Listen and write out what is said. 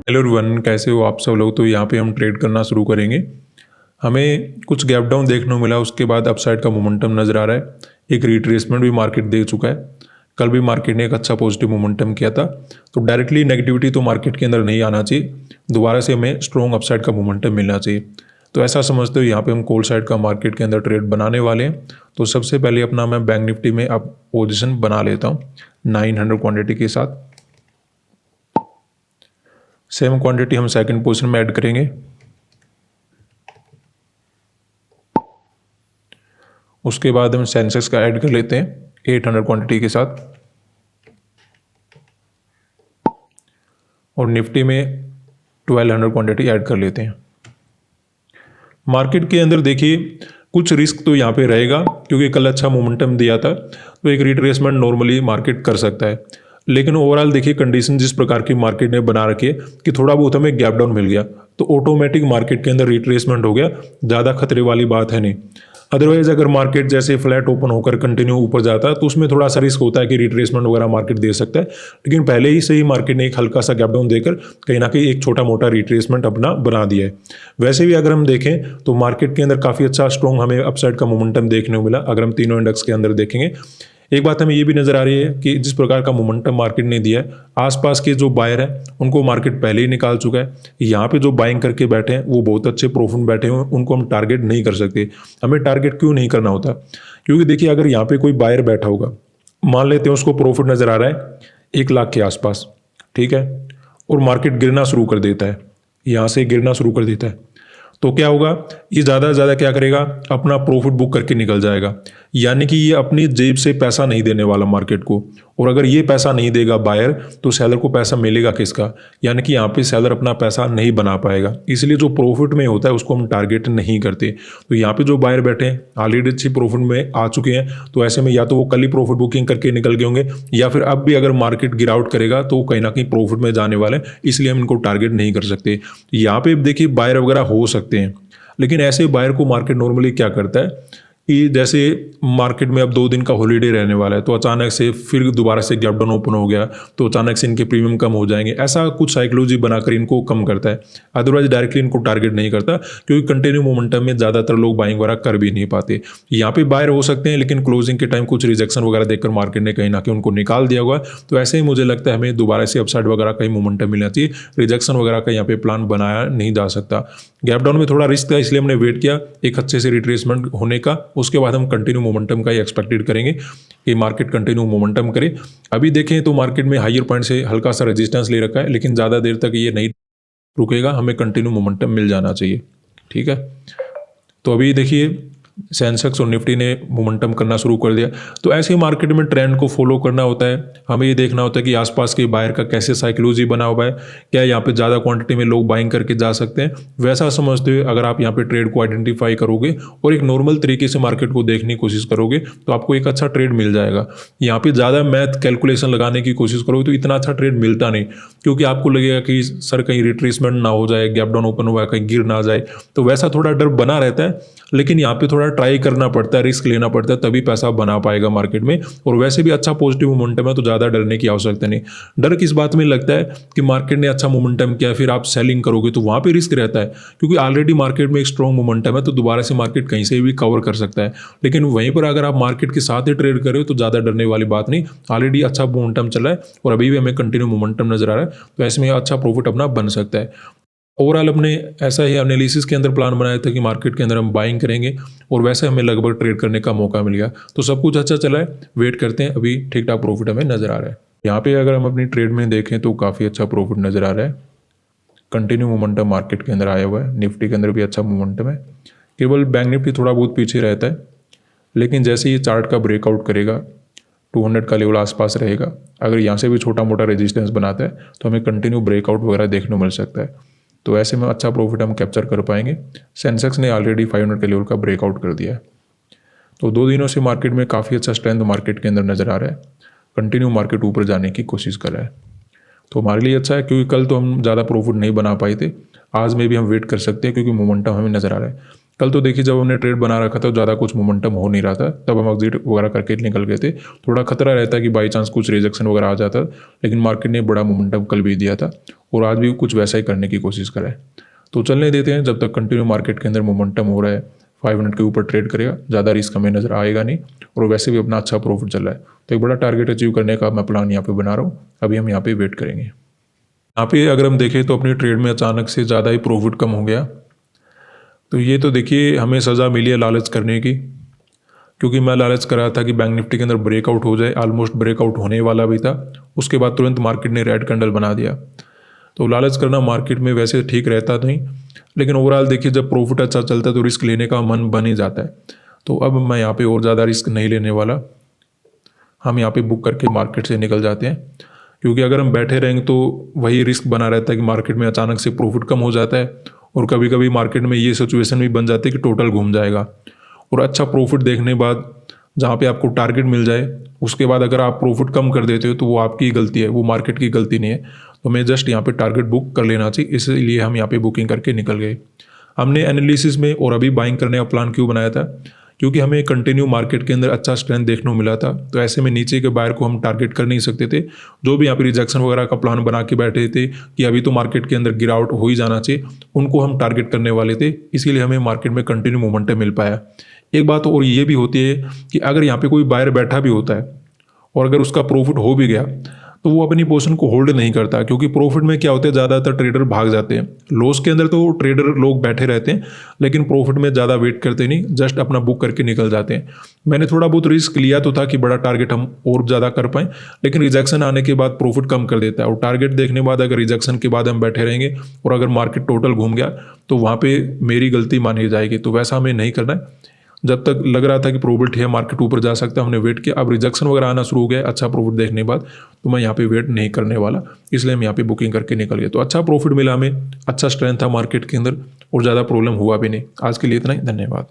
Hello everyone, कैसे हो आप सब लोग। तो यहाँ पे हम ट्रेड करना शुरू करेंगे। हमें कुछ गैप डाउन देखने को मिला, उसके बाद अपसाइड का मोमेंटम नज़र आ रहा है। एक रिट्रेसमेंट भी मार्केट दे चुका है। कल भी मार्केट ने एक अच्छा पॉजिटिव मोमेंटम किया था। तो डायरेक्टली नेगेटिविटी तो मार्केट के अंदर नहीं आना चाहिए, दोबारा से हमें स्ट्रॉन्ग अपसाइड का मोमेंटम मिलना चाहिए। तो ऐसा समझते हो यहाँ पे हम कॉल साइड का मार्केट के अंदर ट्रेड बनाने वाले हैं। तो सबसे पहले अपना मैं बैंक निफ्टी में अब पोजिशन बना लेता हूँ 900 क्वान्टिटी के साथ। सेम क्वांटिटी हम सेकंड पोजीशन में ऐड करेंगे। उसके बाद हम सेंसेक्स का ऐड कर लेते हैं 800 क्वांटिटी के साथ, और निफ्टी में 1200 क्वांटिटी ऐड कर लेते हैं। मार्केट के अंदर देखिए कुछ रिस्क तो यहाँ पे रहेगा, क्योंकि कल अच्छा मोमेंटम दिया था, तो एक रिट्रेसमेंट नॉर्मली मार्केट कर सकता है। लेकिन ओवरऑल देखिए कंडीशन जिस प्रकार की मार्केट ने बना रखी है कि थोड़ा बहुत हमें गैप डाउन मिल गया तो ऑटोमेटिक मार्केट के अंदर रिट्रेसमेंट हो गया, ज़्यादा खतरे वाली बात है नहीं। अदरवाइज अगर मार्केट जैसे फ्लैट ओपन होकर कंटिन्यू ऊपर जाता है तो उसमें थोड़ा सा रिस्क होता है कि रिट्रेसमेंट वगैरह मार्केट दे सकता है। लेकिन पहले ही से ही मार्केट ने एक हल्का सा गैप डाउन देकर कहीं ना कहीं एक छोटा मोटा रिट्रेसमेंट अपना बना दिया है। वैसे भी अगर हम देखें तो मार्केट के अंदर काफ़ी अच्छा स्ट्रॉन्ग हमें अपसाइड का मोमेंटम देखने को मिला। अगर हम तीनों इंडेक्स के अंदर देखेंगे, एक बात हमें ये भी नजर आ रही है कि जिस प्रकार का मोमेंटम मार्केट ने दिया है, आसपास के जो बायर हैं उनको मार्केट पहले ही निकाल चुका है। यहाँ पे जो बाइंग करके बैठे हैं वो बहुत अच्छे प्रॉफिट में बैठे हुए हैं, उनको हम टारगेट नहीं कर सकते। हमें टारगेट क्यों नहीं करना होता? क्योंकि देखिए अगर यहाँ पे कोई बायर बैठा होगा, मान लेते हैं उसको प्रॉफिट नजर आ रहा है 1 लाख के आसपास, ठीक है, और मार्केट गिरना शुरू कर देता है, यहाँ से गिरना शुरू कर देता है, तो क्या होगा? ये ज़्यादा से ज़्यादा क्या करेगा? अपना प्रॉफिट बुक करके निकल जाएगा। यानी कि ये अपनी जेब से पैसा नहीं देने वाला मार्केट को, और अगर ये पैसा नहीं देगा बायर तो सेलर को पैसा मिलेगा किसका? यानी कि यहाँ पे सेलर अपना पैसा नहीं बना पाएगा। इसलिए जो प्रॉफिट में होता है उसको हम टारगेट नहीं करते। तो यहाँ पे जो बायर बैठे हैं ऑलरेडी अच्छी प्रॉफिट में आ चुके हैं, तो ऐसे में या तो वो कल ही प्रॉफिट बुकिंग करके निकल गए होंगे, या फिर अब भी अगर मार्केट गिराउट करेगा तो कहीं ना कहीं प्रॉफिट में जाने वाले हैं, इसलिए हम इनको टारगेट नहीं कर सकते। यहाँ पे देखिए बायर वगैरह हो सकते हैं, लेकिन ऐसे बायर को मार्केट नॉर्मली क्या करता है कि जैसे मार्केट में अब 2 दिन का हॉलीडे रहने वाला है, तो अचानक से फिर दोबारा से गैप डाउन ओपन हो गया तो अचानक से इनके प्रीमियम कम हो जाएंगे, ऐसा कुछ साइकोलॉजी बनाकर इनको कम करता है। अदरवाइज डायरेक्टली इनको टारगेट नहीं करता, क्योंकि कंटिन्यू मोमेंटम में ज़्यादातर लोग बाइंग वगैरह कर भी नहीं पाते। यहाँ पे बायर हो सकते हैं, लेकिन क्लोजिंग के टाइम कुछ रिजेक्शन वगैरह देखकर मार्केट ने कहीं ना कहीं उनको निकाल दिया हुआ। तो ऐसे ही मुझे लगता है हमें दोबारा से अपसाइड वगैरह का ही मोमेंटम मिलना चाहिए, रिजेक्शन वगैरह का यहाँ पे प्लान बनाया नहीं जा सकता। गैप डाउन में थोड़ा रिस्क था, इसलिए हमने वेट किया एक अच्छे से रिट्रेसमेंट होने का, उसके बाद हम कंटिन्यू मोमेंटम का ही एक्सपेक्टेड करेंगे कि मार्केट कंटिन्यू मोमेंटम करे। अभी देखें तो मार्केट में हायर पॉइंट से हल्का सा रेजिस्टेंस ले रखा है, लेकिन ज़्यादा देर तक ये नहीं रुकेगा, हमें कंटिन्यू मोमेंटम मिल जाना चाहिए, ठीक है। तो अभी देखिए सेंसेक्स और निफ्टी ने मोमेंटम करना शुरू कर दिया। तो ऐसे ही मार्केट में ट्रेंड को फॉलो करना होता है, हमें ये देखना होता है कि आसपास के बायर का कैसे साइकोलॉजी बना हुआ है, क्या यहाँ पे ज़्यादा क्वांटिटी में लोग बाइंग करके जा सकते हैं। वैसा समझते हुए अगर आप यहाँ पे ट्रेड को आइडेंटिफाई करोगे और एक नॉर्मल तरीके से मार्केट को देखने की कोशिश करोगे तो आपको एक अच्छा ट्रेड मिल जाएगा। यहाँ पे ज़्यादा मैथ कैलकुलेशन लगाने की कोशिश करोगे तो इतना अच्छा ट्रेड मिलता नहीं, क्योंकि आपको लगेगा कि सर कहीं रिट्रेसमेंट ना हो जाए, गैप डाउन ओपन हुआ है कहीं गिर ना जाए, तो वैसा थोड़ा डर बना रहता है। लेकिन यहाँ पे थोड़ा ट्राई करना पड़ता है, रिस्क लेना पड़ता है, तभी पैसा बना पाएगा मार्केट में। और वैसे भी अच्छा पॉजिटिव मोमेंटम है, तो ज़्यादा डरने की आवश्यकता नहीं। डर किस बात में लगता है कि मार्केट ने अच्छा मोमेंटम किया फिर आप सेलिंग करोगे, तो वहाँ पे रिस्क रहता है, क्योंकि ऑलरेडी मार्केट में एक स्ट्रॉन्ग मोमेंटम है, तो दोबारा से मार्केट कहीं से भी कवर कर सकता है। लेकिन वहीं पर अगर आप मार्केट के साथ ही ट्रेड कर रहे हो तो ज़्यादा डरने वाली बात नहीं, ऑलरेडी अच्छा मोमेंटम चल रहा है और अभी भी हमें कंटिन्यू मोमेंटम नजर आ रहा है, तो ऐसे में अच्छा प्रॉफिट अपना बन सकता है। ओवरऑल हमने ऐसा ही एनालिसिस के अंदर प्लान बनाया था कि मार्केट के अंदर हम बाइंग करेंगे, और वैसे हमें लगभग ट्रेड करने का मौका मिल गया। तो सब कुछ अच्छा चला है, वेट करते हैं, अभी ठीक ठाक प्रॉफिट हमें नज़र आ रहा है। यहाँ पे अगर हम अपनी ट्रेड में देखें तो काफ़ी अच्छा प्रॉफिट नज़र आ रहा है। कंटिन्यू मोमेंटम मार्केट के अंदर आया हुआ है, निफ्टी के अंदर भी अच्छा मोमेंटम है। केवल बैंक निफ्टी थोड़ा बहुत पीछे रहता है, लेकिन जैसे ये चार्ट का ब्रेकआउट करेगा 200 का लेवल आसपास रहेगा, अगर यहाँ से भी छोटा मोटा रेजिस्टेंस बनाता है तो हमें कंटिन्यू ब्रेकआउट वगैरह देखने को मिल सकता है। तो ऐसे में अच्छा प्रॉफिट हम कैप्चर कर पाएंगे। सेंसेक्स ने ऑलरेडी 500 के लेवल का ब्रेकआउट कर दिया है। तो 2 दिनों से मार्केट में काफ़ी अच्छा स्ट्रेंथ मार्केट के अंदर नज़र आ रहा है, कंटिन्यू मार्केट ऊपर जाने की कोशिश कर रहा है। तो हमारे लिए अच्छा है, क्योंकि कल तो हम ज़्यादा प्रॉफिट नहीं बना पाए थे, आज में भी हम वेट कर सकते हैं क्योंकि मोमेंटम हमें नज़र आ रहा है। कल तो देखिए जब हमने ट्रेड बना रखा था ज़्यादा कुछ मोमेंटम हो नहीं रहा था, तब हम एग्जिट वगैरह करके निकल गए थे। थोड़ा खतरा रहता है कि बाई चांस कुछ रिजेक्शन वगैरह आ जाता, लेकिन मार्केट ने बड़ा मोमेंटम कल भी दिया था और आज भी कुछ वैसा ही करने की कोशिश करा है। तो चलने देते हैं जब तक कंटिन्यू मार्केट के अंदर मोमेंटम हो रहा है। 500 के ऊपर ट्रेड करेगा, ज़्यादा रिस्क हमें नज़र आएगा नहीं और वैसे भी अपना अच्छा प्रॉफिट चल रहा है। तो एक बड़ा टारगेट अचीव करने का मैं प्लान यहाँ पे बना रहा हूँ। अभी हम यहाँ पे वेट करेंगे। यहाँ पे अगर हम देखें तो अपनी ट्रेड में अचानक से ज़्यादा ही प्रॉफिट कम हो गया। तो ये तो देखिए हमें सज़ा मिली है लालच करने की, क्योंकि मैं लालच कर रहा था कि बैंक निफ्टी के अंदर ब्रेकआउट हो जाए। ऑलमोस्ट ब्रेकआउट होने वाला भी था, उसके बाद तुरंत मार्केट ने रेड कैंडल बना दिया। तो लालच करना मार्केट में वैसे ठीक रहता नहीं, लेकिन ओवरऑल देखिए जब प्रॉफिट अच्छा चलता है तो रिस्क लेने का मन बन ही जाता है। तो अब मैं यहाँ पे और ज़्यादा रिस्क नहीं लेने वाला। हम यहाँ पे बुक करके मार्केट से निकल जाते हैं, क्योंकि अगर हम बैठे रहेंगे तो वही रिस्क बना रहता है कि मार्केट में अचानक से प्रॉफिट कम हो जाता है और कभी कभी मार्केट में ये सिचुएशन भी बन जाती है कि टोटल घूम जाएगा। और अच्छा प्रॉफिट देखने बाद जहाँ पे आपको टारगेट मिल जाए, उसके बाद अगर आप प्रॉफिट कम कर देते हो तो वो आपकी गलती है, वो मार्केट की गलती नहीं है। तो मैं जस्ट यहाँ पे टारगेट बुक कर लेना चाहिए, इसलिए हम यहाँ पे बुकिंग करके निकल गए। हमने एनालिसिस में और अभी बाइंग करने का प्लान क्यों बनाया था, क्योंकि हमें कंटिन्यू मार्केट के अंदर अच्छा स्ट्रेंथ देखने को मिला था। तो ऐसे में नीचे के बायर को हम टारगेट कर नहीं सकते थे। जो भी यहाँ पे रिजेक्शन वगैरह का प्लान बना के बैठे थे कि अभी तो मार्केट के अंदर गिरावट हो ही जाना चाहिए, उनको हम टारगेट करने वाले थे। इसीलिए हमें मार्केट में कंटिन्यू मोमेंटम मिल पाया। एक बात और ये भी होती है कि अगर यहाँ पे कोई बायर बैठा भी होता है और अगर उसका प्रॉफिट हो भी गया तो वो अपनी पोजीशन को होल्ड नहीं करता, क्योंकि प्रॉफिट में क्या होता है ज़्यादातर ट्रेडर भाग जाते हैं। लॉस के अंदर तो ट्रेडर लोग बैठे रहते हैं, लेकिन प्रॉफिट में ज़्यादा वेट करते नहीं, जस्ट अपना बुक करके निकल जाते हैं। मैंने थोड़ा बहुत रिस्क लिया तो था कि बड़ा टारगेट हम और ज़्यादा कर पाएँ, लेकिन रिजेक्शन आने के बाद प्रॉफिट कम कर देता है। और टारगेट देखने बाद अगर रिजेक्शन के बाद हम बैठे रहेंगे और अगर मार्केट टोटल घूम गया तो वहाँ पर मेरी गलती मानी जाएगी। तो वैसा हमें नहीं करना है। जब तक लग रहा था कि प्रोबेबिलिटी है मार्केट ऊपर जा सकता है, हमने वेट किया। अब रिजेक्शन वगैरह आना शुरू हो गया अच्छा प्रॉफिट देखने के बाद, तो मैं यहाँ पे वेट नहीं करने वाला, इसलिए हम यहाँ पे बुकिंग करके निकल गए। तो अच्छा प्रॉफिट मिला हमें, अच्छा स्ट्रेंथ था मार्केट के अंदर और ज़्यादा प्रॉब्लम हुआ भी नहीं। आज के लिए इतना ही, धन्यवाद।